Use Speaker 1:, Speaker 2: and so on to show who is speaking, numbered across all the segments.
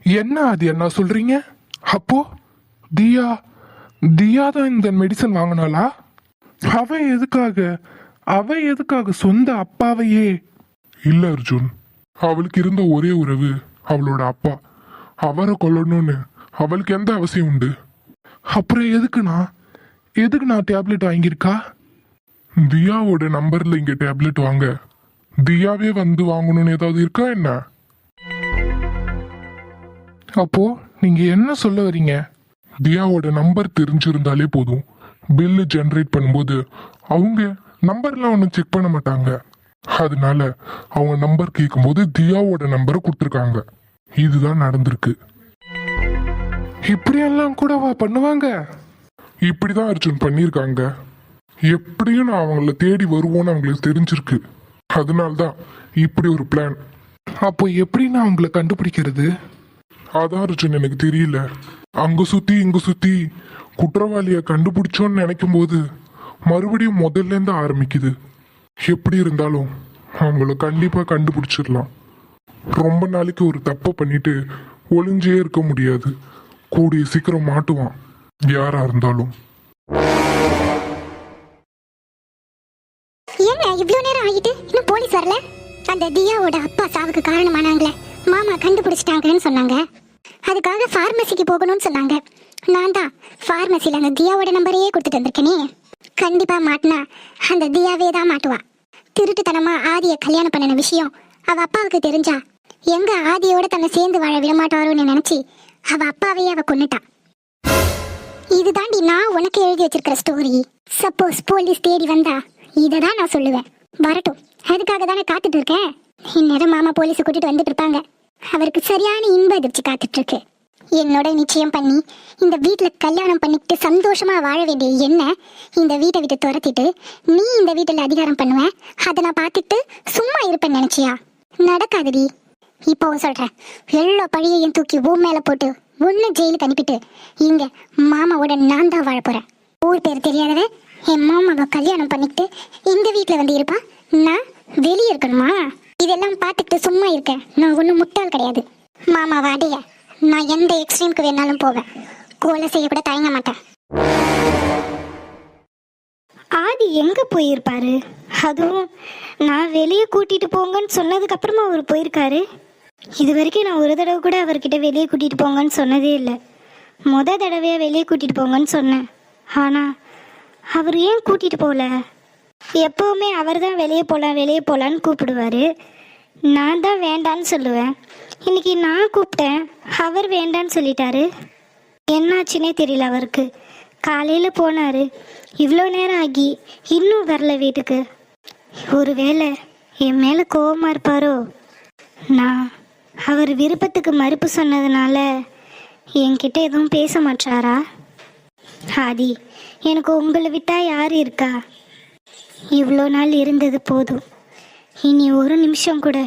Speaker 1: என்ன அது என்ன சொல்றீங்க? அப்போ தியா தியா தான் இந்த மெடிசன் வாங்கினாளா? அவ எதுக்காக சொந்த அப்பாவையே? இல்ல அர்ஜுன், அவளுக்கு இருந்த ஒரே உறவு அவளோட அப்பா. அவரை கொல்லணும்னு அவளுக்கு எந்த அவசியம் உண்டு? அப்புறம் எதுக்கு நான் டேப்லெட் வாங்கியிருக்கா? தியாவோட நம்பர்ல இங்க டேப்லெட் வாங்க தியாவே வந்து வாங்கணும்னு ஏதாவது இருக்கா என்ன? அப்போ நீங்க என்ன சொல்ல வரீங்க? தியாவோட நம்பர் தெரிஞ்சிருந்தாலே போதும், பில்லு ஜெனரேட் பண்ணும்போது அவங்க நம்பர்லாம் ஒன்றும் செக் பண்ண மாட்டாங்க. அதனால அவங்க நம்பர் கேட்கும்போது தியாவோட நம்பரை கொடுத்துருக்காங்க. இதுதான் நடந்திருக்கு. இப்படியெல்லாம் கூடவா பண்ணுவாங்க? இப்படிதான் அர்ஜுன் பண்ணியிருக்காங்க. எப்படியும் நான் அவங்கள தேடி வருவோன்னு அவங்களுக்கு தெரிஞ்சிருக்கு. அதனால்தான் இப்படி ஒரு பிளான். அப்போ எப்படி நான் அவங்கள கண்டுபிடிக்கிறது? அதான் அர்ஜுன் எனக்கு தெரியல. அங்க சுத்தி இங்க சுத்தி குற்றவாளிய கண்டுபிடிச்சோன்னு நினைக்கும் போது மறுபடியும் முதல்ல இருந்து ஆரம்பிக்குது. எப்படி இருந்தாலும் அவங்கள கண்டிப்பா கண்டுபிடிச்சிடலாம். ரொம்ப நாளைக்கு ஒரு தப்பை பண்ணிட்டு ஒளிஞ்சே இருக்க முடியாது. கூடிய சீக்கிரம் மாட்டுவான் யாரா இருந்தாலும்.
Speaker 2: ஏங்க இவ்வளவு நேரம் ஆகிட்டு இன்னும் போலீஸ் வரல? அந்த தியாவோட அப்பா சாவுக்கு காரணமானாங்களே மாமா கண்டுபிடிச்சிட்டாங்கன்னு சொன்னாங்க. அதுக்காக ஃபார்மசிக்கு போகணும்னு சொன்னாங்க. நான் தான் ஃபார்மசியில் அந்த தியாவோட நம்பரையே கொடுத்துட்டு வந்திருக்கேனே. கண்டிப்பா மாட்டினா அந்த தியாவே தான் மாட்டுவா. திருட்டுத்தனமா ஆதியை கல்யாணம் பண்ணின விஷயம் அவ அப்பாவுக்கு தெரிஞ்சா எங்க ஆதியோட தன்னை சேர்ந்து வாழ விடமாட்டாரோன்னு நினைச்சு அவ அப்பாவையே அவ கொன்னுட்டான். இதுதாண்டி நான் உனக்கு எழுதி வச்சிருக்கிற ஸ்டோரி. சப்போஸ் போலீஸ் தேடி வந்தா இததான் நான் சொல்லுவேன். வரட்டும், அதுக்காக தானே காத்துட்டு இருக்கேன். இந்நேரம் மாமா போலீஸ் கூட்டிட்டு வந்துட்டு இருப்பாங்க. அவருக்கு சரியான இன்ப அதிர்ச்சி காத்துட்டு இருக்கு. என்னோட நிச்சயம் பண்ணி இந்த வீட்டுல கல்யாணம் பண்ணிக்கிட்டு சந்தோஷமா வாழ வேண்டிய என்ன இந்த வீட்டை விட்டு துரத்திட்டு நீ இந்த வீட்டுல அதிகாரம் பண்ணுவேன், அதை நான் பார்த்துட்டு சும்மா இருப்பேன்னு நினைச்சியா? நடக்காதடி. இப்போ சொல்றேன், எல்லா பழியையும் தூக்கி ஊர் மேல போட்டு ஒன்னு ஜெயிலுக்கு அனுப்பிட்டு இங்க மாமாவோட நான் தான் வாழ போறேன். ஊர் பேர் தெரியாதவ என் மாமாவை கல்யாணம் பண்ணிக்கிட்டு இந்த வீட்டுல வந்து இருப்பா, நான் வெளியே இருக்கணுமா? இதெல்லாம் பார்த்துக்கிட்டு சும்மா இருக்கேன். நான் ஒன்றும் முட்டாள் கிடையாது. மாமாவை அடைய நான் எந்த எக்ஸ்ட்ரீமுக்கு வேணாலும் போவேன். கோலை செய்ய கூட தயங்க மாட்டேன்.
Speaker 3: ஆதி எங்க போயிருப்பாரு? அதுவும் நான் வெளியே கூட்டிட்டு போங்கன்னு சொன்னதுக்கு அப்புறமா அவர் போயிருக்காரு. இது வரைக்கும் நான் ஒரு தடவை கூட அவர்கிட்ட வெளியே கூட்டிட்டு போங்கன்னு சொன்னதே இல்லை. தடவையா வெளியே கூட்டிட்டு போங்கன்னு சொன்னேன். ஆனா அவர் ஏன் கூட்டிட்டு போகல? எப்பவுமே அவர் தான் வெளியே போகலான்னு கூப்பிடுவாரு. நான் தான் வேண்டான்னு சொல்லுவேன். இன்னைக்கு நான் கூப்பிட்டேன், அவர் வேண்டான்னு சொல்லிட்டாரு. என்னாச்சுன்னே தெரியல அவருக்கு. காலையில் போனார், இவ்வளோ நேரம் ஆகி இன்னும் வரல வீட்டுக்கு. ஒருவேளை என் மேலே கோவமாக இருப்பாரோ? நான் அவர் விருப்பத்துக்கு மறுப்பு சொன்னதுனால என்கிட்ட எதுவும் பேச மாட்டாரா? ஆதி, எனக்கு உங்களை விட்டா யார் இருக்கா? இவ்வளோ நாள் இருந்தது போதும். இனி ஒரு நிமிஷம் கூட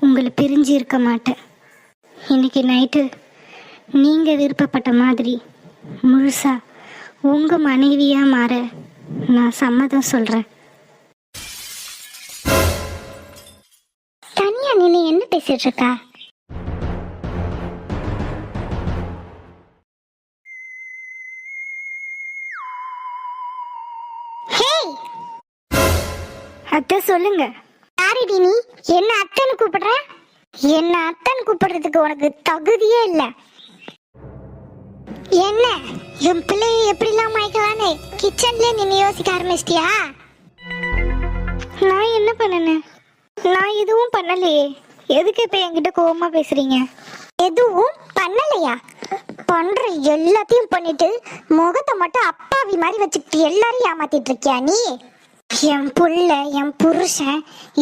Speaker 3: உங்களை பிரிஞ்சு இருக்க மாட்டேன். இன்னைக்கு நைட்டு நீங்கள் விருப்பப்பட்ட மாதிரி முழுசா உங்கள் மனைவியாக மாற நான் சம்மதம் சொல்கிறேன்.
Speaker 2: தனியா நின்று என்ன பேசிட்டு இருக்கா?
Speaker 3: அத்தை சொல்லுங்க.
Speaker 2: யாரிடி நீ? என்ன அத்தன்னு கூப்பிடுற? என்ன அத்தன்னு கூப்பிடுறதுக்கு உனக்கு தகுதியே இல்ல. என்ன என் பிள்ளையை எப்படிலாம் மயக்கலான்னு கிச்சன்ல நின்று யோசிக்க ஆரம்பிச்சிட்டியா?
Speaker 3: நான் என்ன பண்ணனேன்? நான் எதுவும் பண்ணலையே. எதுக்கு இப்ப என்கிட்ட கோவமா பேசுறீங்க?
Speaker 2: எதுவும் பண்ணலையா? பண்ற எல்லாத்தையும் பண்ணிட்டு முகத்தை மட்டும் அப்பாவி மாதிரி வச்சுக்கிட்டு எல்லாரையும் ஏமாத்திட்டு இருக்கியா நீ? என் புள்ள, என் புருஷன்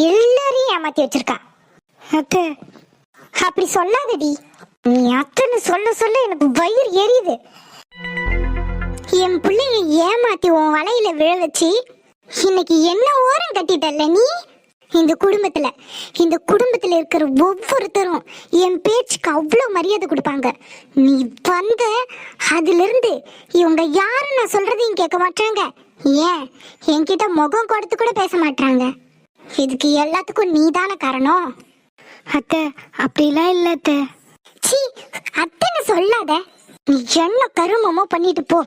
Speaker 2: எல்லாரையும் ஏமாத்தி வச்சிருக்கா.
Speaker 3: அத்தை
Speaker 2: அப்படி சொல்லாதடி. நீ அத்தனை சொல்ல சொல்ல எனக்கு வயிறு எரியுது. என் பிள்ளைய ஏமாத்தி உன் வலையில விழ வச்சு இன்னைக்கு என்ன ஓரம் கட்டிட்டல்ல நீ? இந்த குடும்பத்துல இருக்கிற ஒவ்வொருத்தரும் என் பேச்சுக்கு அவ்வளவு மரியாதை கொடுப்பாங்க. நீ வந்த அதுல இருந்து இவங்க யாரு நான் சொல்றதையும் கேட்க மாட்டாங்க. ஏன் என்கிட்ட முகம் கொடுத்து கூட பேச மாட்டாங்க. இதுக்கு எல்லாத்துக்கும் நீதான காரணம்.
Speaker 3: அத்தை அப்படிலாம் இல்ல அத்தை.
Speaker 2: சீ, அத்தனை சொல்லாத. நீ என்ன கருமமோ பண்ணிட்டு போ.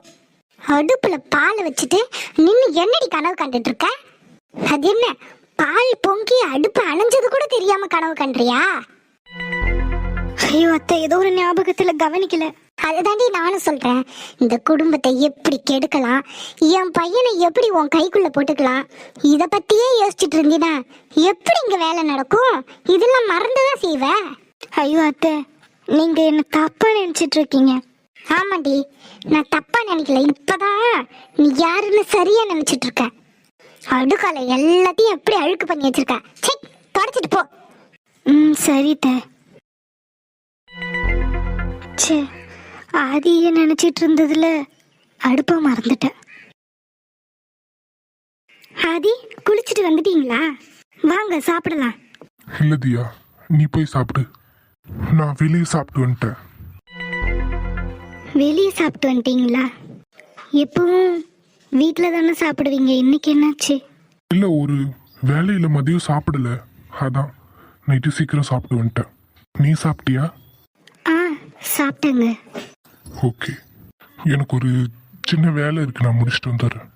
Speaker 2: அடுப்புல பால் வச்சுட்டு நின்னு என்னடி கனவு கண்டுட்டு இருக்க? அது என்ன, பால் பொங்கி அடுப்பு அணைஞ்சது கூட தெரியாம கனவு கண்டுறியா?
Speaker 3: ஐயோ அத்தை, ஏதோ ஒரு ஞாபகத்துல கவனிக்கல.
Speaker 2: அதுதாண்டி நானும் சொல்றேன். இந்த குடும்பத்தை எப்படி கெடுக்கலாம், என் பையனை எப்படி உன் கைக்குள்ள போட்டுக்கலாம், இத பத்தியே யோசிச்சுட்டு இருந்தீனா எப்படி இங்க வேலை நடக்கும்? இதெல்லாம் மறந்துதான் செய்வ.
Speaker 3: ஐயோ அத்தை, நீங்க என்ன தப்பா நினைச்சிட்டு இருக்கீங்க.
Speaker 2: ஆமாண்டி, நான் தப்பா நினைக்கல. இப்பதான் நீ யாருன்னு சரியா நினைச்சிட்டு இருக்க. அடுக்கால எல்லாத்தையும் எப்படி அழுக்கு பண்ணி வச்சிருக்க. சே, தொடச்சிட்டு போ.
Speaker 3: சரி த. சே, ஆதிய நினைச்சிட்டு இருந்ததுல அடுப்ப மறந்துட்டேன். ஆதி, குளிச்சுட்டு வந்துட்டீங்களா? வாங்க சாப்பிடலாம்.
Speaker 1: இல்ல தியா, நீ போய் சாப்பிடு. நான் வெளியே சாப்பிட்டு வந்துட்டேன்.
Speaker 3: வெளியே சாப்பிட்டு வந்துட்டீங்களா? எப்பவும் வீட்டில் தானே சாப்பிடுவீங்க, இன்னைக்கு என்னாச்சு?
Speaker 1: இல்ல, ஒரு வேலையில மதியம் சாப்பிடல, அதான் நைட்டு சீக்கிரம் சாப்பிட்டு வந்துட்டேன். நீ சாப்பிட்டியா?
Speaker 3: ஆ, சாப்பிட்டேங்க.
Speaker 1: ஓகே, எனக்கு ஒரு சின்ன வேலை இருக்கு, நான் முடிச்சுட்டு வந்துடுறேன்.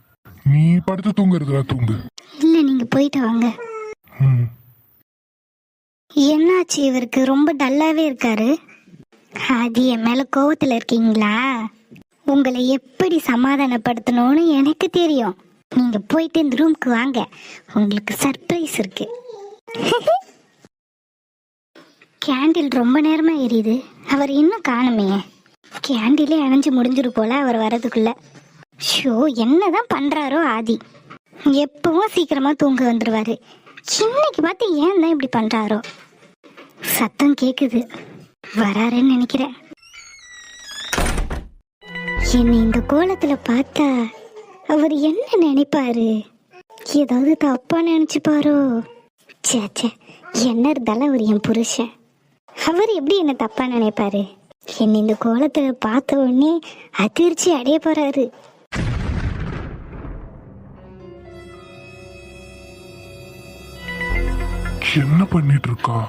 Speaker 1: நீ படுத்து தூங்குறதுல தூங்கு.
Speaker 3: இல்லை, நீங்கள் போயிட்டு வாங்க.
Speaker 1: ம்.
Speaker 3: என்னாச்சு, இவருக்கு ரொம்ப டல்லாவே இருக்காரு. அது என் மேல கோவத்துல இருக்கீங்களா? உங்களை எப்படி சமாதானப்படுத்தணும்னு எனக்கு தெரியும். நீங்க போயிட்டு இந்த ரூமுக்கு வாங்க, உங்களுக்கு சர்ப்ரைஸ் இருக்கு. கேண்டில் ரொம்ப நேரமா எரியுது, அவர் இன்னும் காணுமே. கேண்டிலே அணைஞ்சு முடிஞ்சிரு போல அவர் வரதுக்குள்ள. ஷோ, என்னதான் பண்றாரோ ஆதி. எப்பவும் சீக்கிரமா தூங்க வந்துருவாரு. இன்னைக்கு பார்த்து ஏன் தான் இப்படி பண்றாரோ? சத்தம் கேக்குது, வராருன்னு நினைக்கிறேன். என்னை இந்த கோலத்துல பார்த்தா அவர் என்ன நினைப்பாரு? ஏதாவது தப்பா நினைச்சுப்பாரோ? சேச்சே, என்ன இருந்தாலும் அவர் என் புருஷன். அவர் எப்படி என்ன தப்பா நினைப்பாரு? என்னை இந்த கோலத்துல பார்த்த உடனே அதிர்ச்சி அடைய போறாரு.
Speaker 1: என்ன பண்ணிட்டு இருக்கா?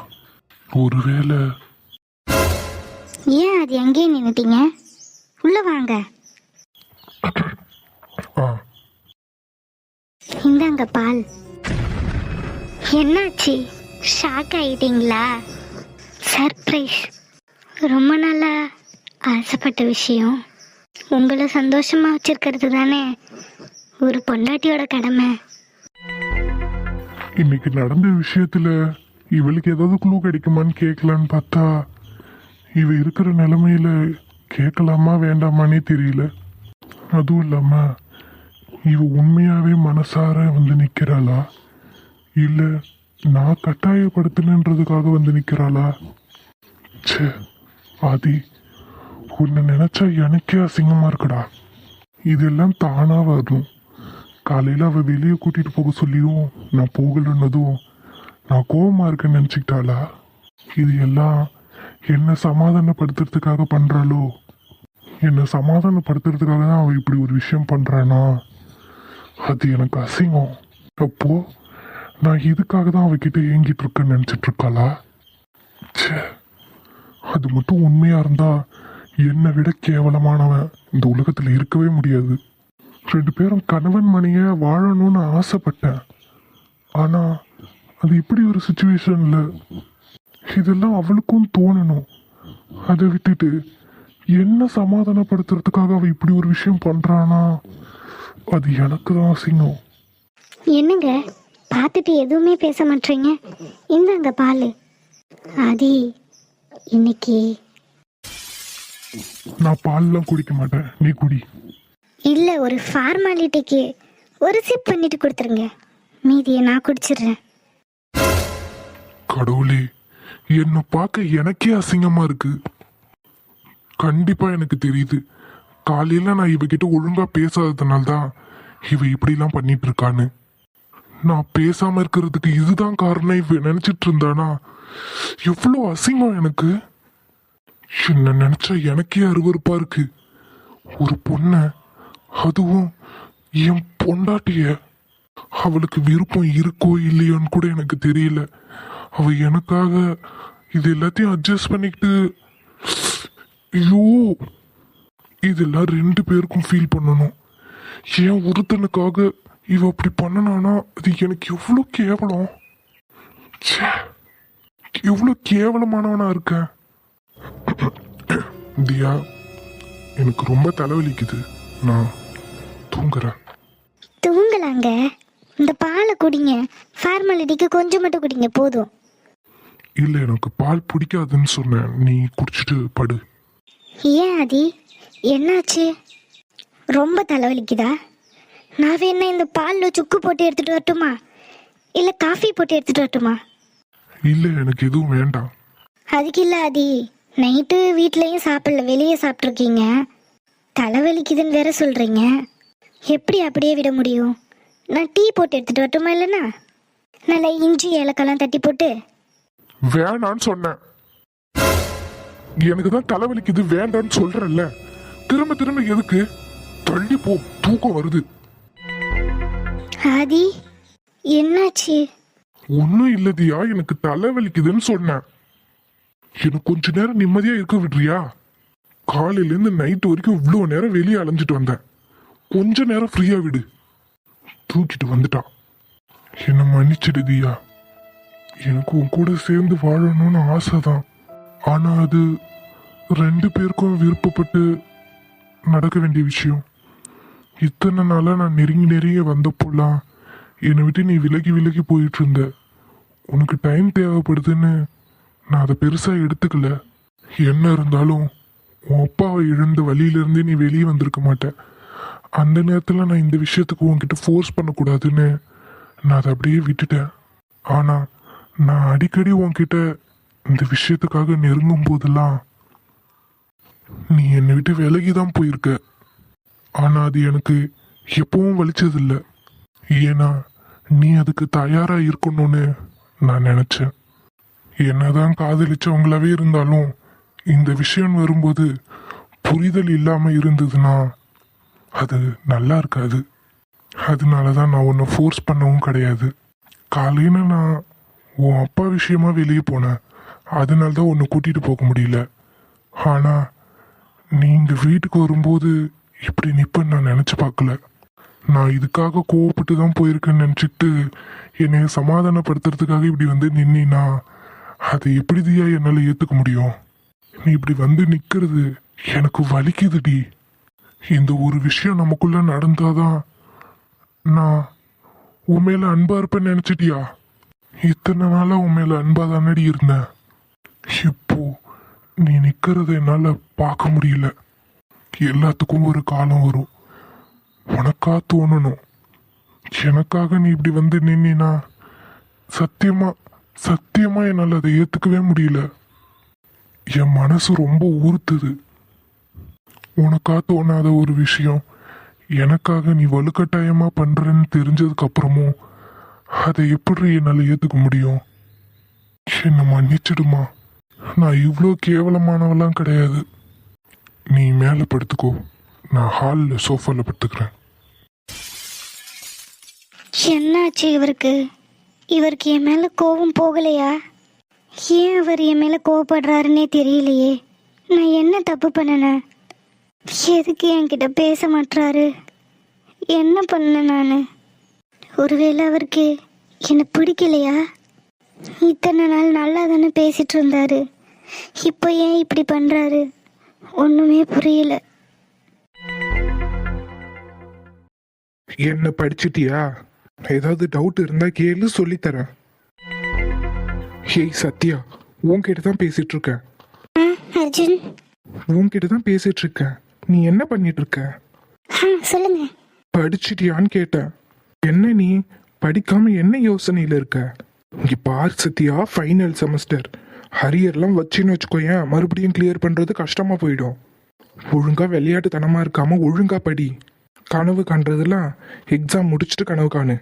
Speaker 1: ஒருவேளை
Speaker 3: ஏன் அது அங்கேயே நின்னுட்டீங்க? உள்ள வாங்க.
Speaker 1: ஆ,
Speaker 3: இந்தாங்க பால். என்னாச்சு, ஷாக் ஆயிட்டீங்களா? சர்ப்ரைஸ். ரொம்ப நாளா ஆசைப்பட்ட விஷயம். உங்களை சந்தோஷமா வச்சிருக்கிறது தானே ஒரு பொண்டாட்டியோட கடமை.
Speaker 1: இன்னைக்கு நடந்த விஷயத்துல இவளுக்கு ஏதாவது குழு கிடைக்குமான்னு கேட்கலான்னு பார்த்தா இவ இருக்கிற நிலைமையில கேட்கலாமா வேண்டாமானே தெரியல. அதுவும் இல்லாம இவ உண்மையாவே மனசார வந்து நிக்கிறாளா, இல்ல நான் கட்டாயப்படுத்தினன்றதுக்காக வந்து நிக்கிறாளா? ச்சே ஆதி, உன்னை நினைச்சா எனக்கே அசிங்கமா இருக்குடா. இதெல்லாம் தானா வரும். காலையில அவ வெளியே கூட்டிட்டு போக சொல்லியும் நான் போகலன்னதும் நான் கோவமா இருக்கேன்னு நினைச்சுக்கிட்டாளா? இது எல்லாம் என்ன சமாதானப்படுத்துறதுக்காக பண்றாளோ? என்ன சமாதானப்படுத்துறதுக்காக தான் அவ இப்படி ஒரு விஷயம் பண்றானா? அது எனக்கு அசிங்கம். அப்போ நான் இதுக்காக தான் அவகிட்ட ஏங்கிட்டு இருக்கேன்னு நினைச்சிட்டு இருக்காளா? ச்சே, அது மட்டும் உண்மையா இருந்தா என்னை விட கேவலமானவன் இந்த உலகத்துல இருக்கவே முடியாது. 2 பேரும் கணவன் மனைய வாழணும்னு ஆசைப்பட்டேன். ஆனா அது இப்படி ஒரு சுச்சுவேஷன்ல இதெல்லாம் அவளுக்கும் தோணணும். அதை விட்டுட்டு என்ன சமாதானப்படுத்துறதுக்காக அவ இப்படி ஒரு விஷயம் பண்றானா? அது எனக்கு தான் அசிங்கம்.
Speaker 3: என்னங்க பார்த்துட்டு எதுவுமே பேச மாட்டீங்க? இந்தாங்க பால். ஆதி, இன்னைக்கு
Speaker 1: நான் பால்லாம் குடிக்க மாட்டேன், நீ குடி.
Speaker 3: இல்லை, ஒரு ஃபார்மாலிட்டிக்கு ஒரு சிப் பண்ணிட்டு கொடுத்துருங்க, மீதியை நான் குடிச்சிடுறேன்.
Speaker 1: கடவுளே, என்னை பார்க்க எனக்கே அசிங்கமா இருக்கு. கண்டிப்பா எனக்கு தெரியுது, காலையில நான் இவகிட்ட ஒழுங்கா பேசாததுனால தான் இவ இப்படிலாம் பண்ணிட்டு இருக்கான்னு. நான் பேசாம இருக்கிறதுக்கு இதுதான் காரணம் இவ நினைச்சிட்டு இருந்தானா எவ்வளோ அசிங்கம் எனக்கு. என்ன நினைச்சா எனக்கே அருவருப்பா இருக்கு. ஒரு பொண்ண, அதுவும் என் பொண்டாட்டிய, அவளுக்கு விருப்பம் இருக்கோ இல்லையோன்னு கூட எனக்கு தெரியல. அவ எனக்காக இது எல்லாத்தையும் அட்ஜஸ்ட் பண்ணிக்கிட்டு ஐயோ, இதெல்லாம் 2 பேருக்கும் ஃபீல் பண்ணணும். ஏன் ஒருத்தனுக்காக இவ அப்படி பண்ணனானா அது எனக்கு எவ்வளோ கேவலம். ச்சே, எவ்வளோ கேவலமானவனா இருக்கேன். தியா, எனக்கு ரொம்ப தலைவலிக்குது, நான் தூங்குறேன்.
Speaker 3: தூங்கலாங்க. இந்த பாலை குடிங்க. ஃபார்மாலிட்டிக்கு கொஞ்சம் மட்டும் குடிங்க போதும்.
Speaker 1: இல்லை, எனக்கு பால் பிடிக்காதுன்னு சொன்னேன், நீ குடிச்சிட்டு படு.
Speaker 3: ஏன் ஆதி, என்னாச்சு? ரொம்ப தலைவலிக்குதா? நான் வேணா இந்த பாலில் சுக்கு போட்டு எடுத்துட்டு வரட்டுமா, இல்லை காஃபி போட்டு எடுத்துட்டு வரட்டுமா?
Speaker 1: இல்லை, எனக்கு எதுவும் வேண்டாம்.
Speaker 3: அதுக்கு இல்லை ஆதி, நைட்டு வீட்லேயும் சாப்பிடல, வெளியே சாப்பிட்ருக்கீங்க, தலைவலிக்குதுன்னு வேற சொல்கிறீங்க. எப்படி அப்படியே விட முடியும்? நான் டீ போட்டு எடுத்துட்டு வரட்டுமா, இல்லைன்னா நல்லா இஞ்சி ஏலக்காய்லாம் தட்டி போட்டு?
Speaker 1: வேணான்னு சொன்னேன். எனக்கு தான் தலைவலிக்குது, வேண்டான்னு சொல்றேன்ல. திரும்ப திரும்ப எதுக்கு? தள்ளி போ, தூக்கம் வருது.
Speaker 3: ஆதி, என்னாச்சு?
Speaker 1: ஒன்னும் இல்லதியா, எனக்கு தலைவலிக்குதுன்னு சொன்னேன். எனக்கு கொஞ்ச நேரம் நிம்மதியா இருக்க விடுறியா? காலையில இருந்து நைட் வரைக்கும் இவ்வளவு நேரம் வெளியே அலைஞ்சிட்டு வந்தேன். கொஞ்ச நேரம் ஃப்ரீயா விடு. தூக்கிட்டு வந்துட்டான். என்ன மன்னிச்சிடு தியா. எனக்கு உன் கூட சேர்ந்து வாழணும்னு ஆசைதான். ஆனா அது 2 பேருக்கும் விருப்பப்பட்டு நடக்க வேண்டிய விஷயம். இத்தனை நாளா நான் நெருங்கி வந்தப்போலாம் என்னை விட்டு நீ விலகி விலகி போயிட்டு இருந்த. உனக்கு டைம் தேவைப்படுதுன்னு நான் அதை பெருசா எடுத்துக்கல. என்ன இருந்தாலும் உன் அப்பாவை இழந்த வழியிலிருந்தே நீ வெளியே வந்திருக்க மாட்ட. அந்த நேரத்தில் நான் இந்த விஷயத்துக்கு உன்கிட்ட ஃபோர்ஸ் பண்ணக்கூடாதுன்னு நான் அதை அப்படியே விட்டுட்டேன். ஆனா நான் அடிக்கடி உன்கிட்ட இந்த விஷயத்துக்காக நெருங்கும் போதெல்லாம் நீ என்னை விட்டு விலகி தான் போயிருக்க. ஆனா அது எனக்கு எப்பவும் வலிச்சதில்லை. ஏன்னா நீ அதுக்கு தயாரா இருக்கணும்னு நான் நினைச்சேன். என்னதான் காதலிச்சவங்களாவே இருந்தாலும் இந்த விஷயம் வரும்போது புரிதல் இல்லாம இருந்ததுன்னா அது நல்லா இருக்காது. அதனாலதான் நான் உன்னை ஃபோர்ஸ் பண்ணவும் கிடையாது. காலையில நான் உன் அப்பா விஷயமா வெளியே போனேன். அதனால்தான் உன்னை கூட்டிட்டு போக முடியல. ஆனா நீ இந்த வீட்டுக்கு வரும்போது இப்படி நிப்பன்னு நான் நினைச்சு பார்க்கல. நான் இதுக்காக கோவப்பட்டு தான் போயிருக்கேன்னு நினச்சிக்கிட்டு என்னைய சமாதானப்படுத்துறதுக்காக இப்படி வந்து நின்னா அதை எப்படிதியா என்னால் ஏற்றுக்க முடியும்? நீ இப்படி வந்து நிற்கிறது எனக்கு வலிக்குதுடி. இந்த ஒரு விஷயம் நமக்குள்ள நடந்தாதான் நான் உன் மேல அன்பா இருப்பேன்னு நினைச்சிட்டியா? இத்தனை நாளா உன் மேல அன்பா தானடி இருந்தேன். இப்போ நீ நிக்கிறத என்னால பார்க்க முடியல. எல்லாத்துக்கும் ஒரு காலம் வரும். உனக்கா தோணணும். எனக்காக நீ இப்படி வந்து நின்னா சத்தியமா சத்தியமா என்னால் அதை ஏத்துக்கவே முடியல. என் மனசு ரொம்ப உறுத்துது. உனக்கா தோணாத ஒரு விஷயம் எனக்காக நீ வலுக்கட்டாயமா பண்றன்னு தெரிஞ்சதுக்கு அப்புறமும் அதை எப்படி என்னால் ஏத்துக்க முடியும்? என்னை மன்னிச்சிடுமா. நான் இவ்வளோ கேவலமானவெல்லாம் கிடையாது. நீ மேலே படுத்துக்கோ, நான் ஹாலில் சோஃபாவில் படுத்துக்கிறேன்.
Speaker 3: என்னாச்சு இவருக்கு? இவருக்கு என் மேலே கோபம் போகலையா? ஏன் அவர் என் மேலே கோவப்படுறாருன்னே தெரியலையே. நான் என்ன தப்பு பண்ணினேன்? எதுக்கு என்கிட்ட பேச மாட்டாரு? என்ன பண்ணேன் நான்? ஒருவேளை அவருக்கு என்னை பிடிக்கலையா? இத்தனை நாள் நல்லா தானே பேசிட்டு இருந்தாரு, இப்போ ஏன் இப்படி பண்ணுறாரு? ஒன்றுமே புரியல.
Speaker 1: என்ன படிச்சிட்டியா? ஏதாவது டவுட் இருந்தா கேளு, சொல்லித்தரேன். ஹேய் சத்யா, உன்கிட்ட தான் பேசிட்டு இருக்கேன்.
Speaker 3: அர்ஜுன்,
Speaker 1: உன்கிட்ட தான் பேசிட்டு இருக்கேன். நீ என்ன பண்ணிட்டு இருக்க?
Speaker 3: சொல்லுங்க.
Speaker 1: படிச்சிட்டியான்னு கேட்டேன். என்ன நீ படிக்காம என்ன யோசனையில இருக்க? இங்க பார் சத்யா, ஃபைனல் செமஸ்டர் ஹரியர்லாம் வச்சுன்னு வச்சுக்கோயேன், மறுபடியும் கிளியர் பண்றது கஷ்டமா போயிடும். ஒழுங்கா விளையாட்டுத்தனமா இருக்காம ஒழுங்கா படி. கனவு காண்றதெல்லாம் எக்ஸாம் முடிச்சுட்டு கனவு காணு.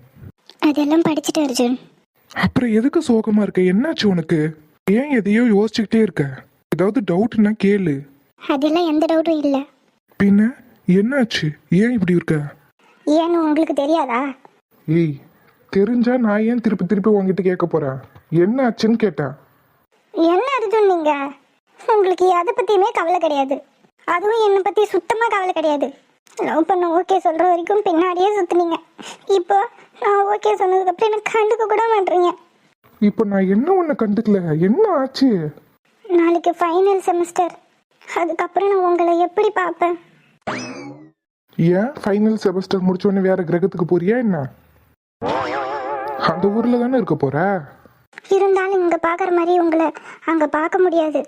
Speaker 3: அதெல்லாம் படிச்சுட்டு அர்ஜுன்.
Speaker 1: அப்புறம் எதுக்கு சோகமா இருக்க? என்னாச்சு உனக்கு? ஏன் எதையோ யோசிச்சுக்கிட்டே இருக்க? ஏதாவது டவுட்னா கேளு.
Speaker 3: அதெல்லாம் எந்த டவுட்டும் இல்லை.
Speaker 1: பின்ன என்னாச்சு? ஏன் இப்படி இருக்க?
Speaker 3: ஏன்னு உங்களுக்கு தெரியாதா?
Speaker 1: ஏய், தெரிஞ்சா நான் ஏன் திருப்பி திருப்பி உங்ககிட்ட கேட்க போறேன்? என்ன ஆச்சுன்னு கேட்டேன்.
Speaker 3: என்ன அர்ஜுன் நீங்க?
Speaker 2: உங்களுக்கு எதை பற்றியுமே கவலை கிடையாது. அதுவும் என்னை பற்றி சுத்தமாக கவலை கிடையாது. லவ் பண்ண ஓகே சொல்கிற வரைக்கும் பின்னாடியே சுற்றுனீங்க. இப்போ நான் ஓகே சொன்னதுக்கப்புறம் எனக்கு கண்டுக்க கூட மாட்டீங்க.
Speaker 1: இப்போ நான் என்ன ஒன்று கண்டுக்கல, என்ன ஆச்சு?
Speaker 2: நாளைக்கு ஃபைனல் செமஸ்டர். அதுக்கப்புறம் நான் உங்களை எப்படி பார்ப்பேன்?
Speaker 1: ஏன் ஃபைனல் செமஸ்டர் முடிச்சோடனே வேற கிரகத்துக்கு போறியா என்ன? அந்த ஊர்ல தானே இருக்க போற.
Speaker 2: இருந்தாலும் இங்கே பார்க்குற மாதிரி உங்களை அங்கே பார்க்க முடியாது.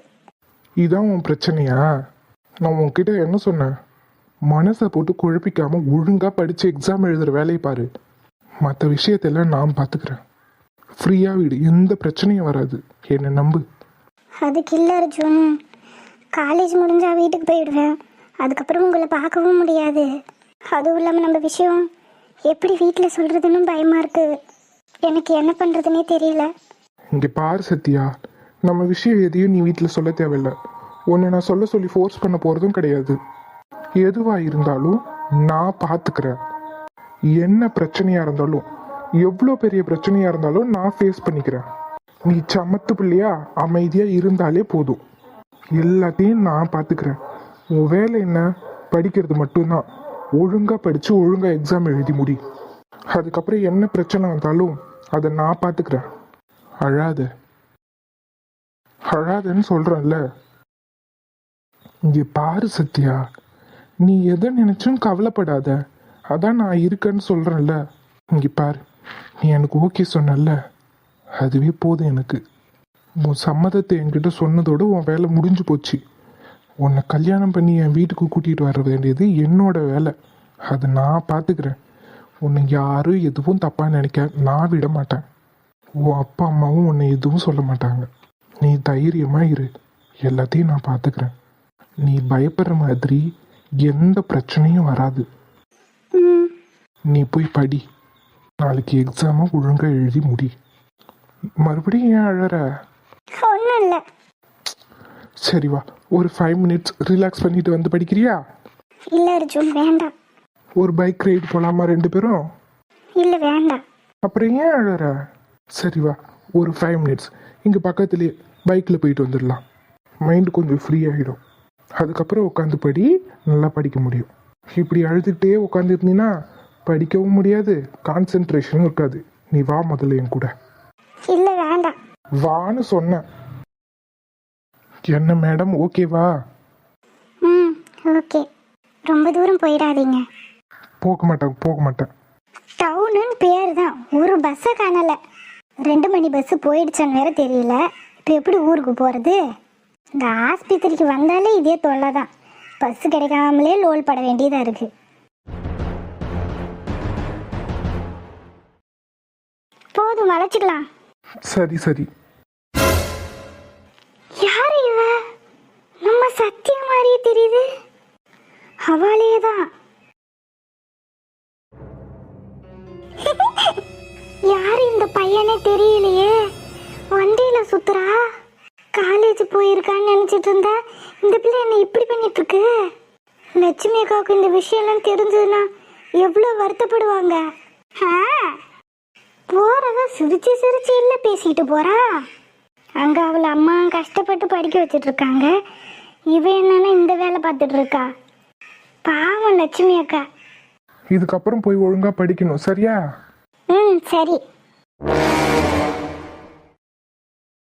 Speaker 1: இதான் உன் பிரச்சனையா? நான் உன்கிட்ட என்ன சொன்னேன்? மனசை போட்டு குழப்பிக்காம ஒழுங்கா படிச்சு எக்ஸாம் எழுதுற வேலையை பாரு. மற்ற விஷயத்தெல்லாம் நான் பார்த்துக்கிறேன். ஃப்ரீயா விடு, எந்த பிரச்சனையும் வராது. என்னை நம்பு.
Speaker 2: அதுக்கு இல்லை அர்ஜுன், காலேஜ் முடிஞ்சா வீட்டுக்கு போயிடுவேன். அதுக்கப்புறம் உங்களை பார்க்கவும் முடியாது. அதுவும் இல்லாமல் நம்ம விஷயம் எப்படி வீட்டில் சொல்கிறதுன்னு பயமாக இருக்குது. எனக்கு என்ன பண்ணுறதுனே தெரியல.
Speaker 1: இங்கே பாரு சத்யா, நம்ம விஷயம் எதையும் நீ வீட்டில் சொல்ல தேவையில்லை. உன்னை நான் சொல்ல சொல்லி ஃபோர்ஸ் பண்ண போகிறதும் கிடையாது. எதுவாக இருந்தாலும் நான் பார்த்துக்கிறேன். என்ன பிரச்சனையாக இருந்தாலும், எவ்வளோ பெரிய பிரச்சனையாக இருந்தாலும் நான் ஃபேஸ் பண்ணிக்கிறேன். நீ சமத்து பிள்ளையா அமைதியாக இருந்தாலே போதும். எல்லாத்தையும் நான் பார்த்துக்கிறேன். உன் வேலை என்ன? படிக்கிறது மட்டும்தான். ஒழுங்காக படித்து ஒழுங்காக எக்ஸாம் எழுதி முடி. அதுக்கப்புறம் என்ன பிரச்சனை வந்தாலும் அதை நான் பார்த்துக்கிறேன். அழாத, அழாதன்னு சொல்கிறேன்ல. இங்கே பாரு சத்யா, நீ எதை நினைச்சும் கவலைப்படாத. அதான் நான் இருக்கேன்னு சொல்கிறேன்ல. இங்கே பாரு, நீ எனக்கு ஓகே சொன்னல, அதுவே போதும் எனக்கு. உன் சம்மதத்தை என்கிட்ட சொன்னதோடு உன் வேலை முடிஞ்சு போச்சு. உன்னை கல்யாணம் பண்ணி என் வீட்டுக்கு கூட்டிகிட்டு வர வேண்டியது என்னோட வேலை. அதை நான் பார்த்துக்கிறேன். உன்னை யாரும் எதுவும் தப்பாக நினைக்க நான் விட மாட்டேன். உன் அப்பா அம்மாவும் உன்னை எதுவும் சொல்ல மாட்டாங்க. நீ தைரியமாக இரு, எல்லாத்தையும் நான் பார்த்துக்கிறேன். நீ பயப்படுற மாதிரி எந்த பிரச்சனையும் வராது. நீ போய் படி. நாளைக்கு எக்ஸாமை ஒழுங்காக எழுதி முடி. மறுபடியும் ஏன் அழற?
Speaker 2: ஒன்றும் இல்லை.
Speaker 1: சரி வா, ஒரு 5 minutes ரிலாக்ஸ் பண்ணிட்டு வந்து படிக்கிறியா?
Speaker 2: இல்லை அர்ஜுன், வேண்டாம்.
Speaker 1: ஒரு பைக் ரைடு போகலாமா 2 பேரும்?
Speaker 2: இல்லை வேண்டாம்.
Speaker 1: அப்புறம் ஏன் அழற? சரி வா, ஒரு 5 minutes இங்கே பக்கத்துலேயே பைக்கில் போயிட்டு வந்துடலாம். மைண்டு கொஞ்சம் ஃப்ரீ ஆகிடும். அதுக்கப்புறம் உட்காந்து படி, நல்லா படிக்க முடியும். இப்படி அழுதுகிட்டே உட்காந்துருந்தீங்கன்னா படிக்கவும் முடியாது, கான்சென்ட்ரேஷனும் இருக்காது. நீ வா முதல்ல என் கூட.
Speaker 2: இல்லை வேண்டாம்.
Speaker 1: வான்னு சொன்னேன். என்ன மேடம், ஓகேவா?
Speaker 2: ஓகே. ரொம்ப தூரம் போயிடாதீங்க.
Speaker 1: போக மாட்டேன்.
Speaker 2: டவுனுன்னு பேர் தான், ஒரு பஸ்ஸை காணலை. 2 மணி பஸ்ஸு போயிடுச்சான்னு வேற தெரியல. இப்போ எப்படி ஊருக்கு போகிறது? இந்த ஆஸ்பத்திரிக்கு வந்தாலே இதே தொல்லை தான். பஸ்ஸு கிடைக்காமலே லோல் பட வேண்டியதாக இருக்குது. போதும், வளைச்சிக்கலாம்.
Speaker 1: சரி.
Speaker 2: யாரு இவ? நம்ம சத்தியா மாதிரியே தெரியுது. அவளே தான். யாரு இந்த பையனே தெரியலையே. வண்டியில சுத்துறா. காலேஜ் போயிருக்கான்னு நினைச்சிட்டு இருந்தா இந்த பிள்ளை என்ன இப்படி பண்ணிட்டு இருக்கு. லட்சுமி அக்காவுக்கு இந்த விஷயம்லாம் தெரிஞ்சதுன்னா எவ்வளோ வருத்தப்படுவாங்க. போறத சிரிச்சு இல்லை பேசிக்கிட்டு போறா. அங்க அவளை அம்மா கஷ்டப்பட்டு படிக்க வச்சுட்டு இருக்காங்க. இவ என்னன்னா இந்த வேலை பார்த்துட்டு இருக்கா. பாவம் லட்சுமி அக்கா.
Speaker 1: இதுக்கப்புறம் போய் ஒழுங்கா படிக்கணும், சரியா?
Speaker 2: சரி.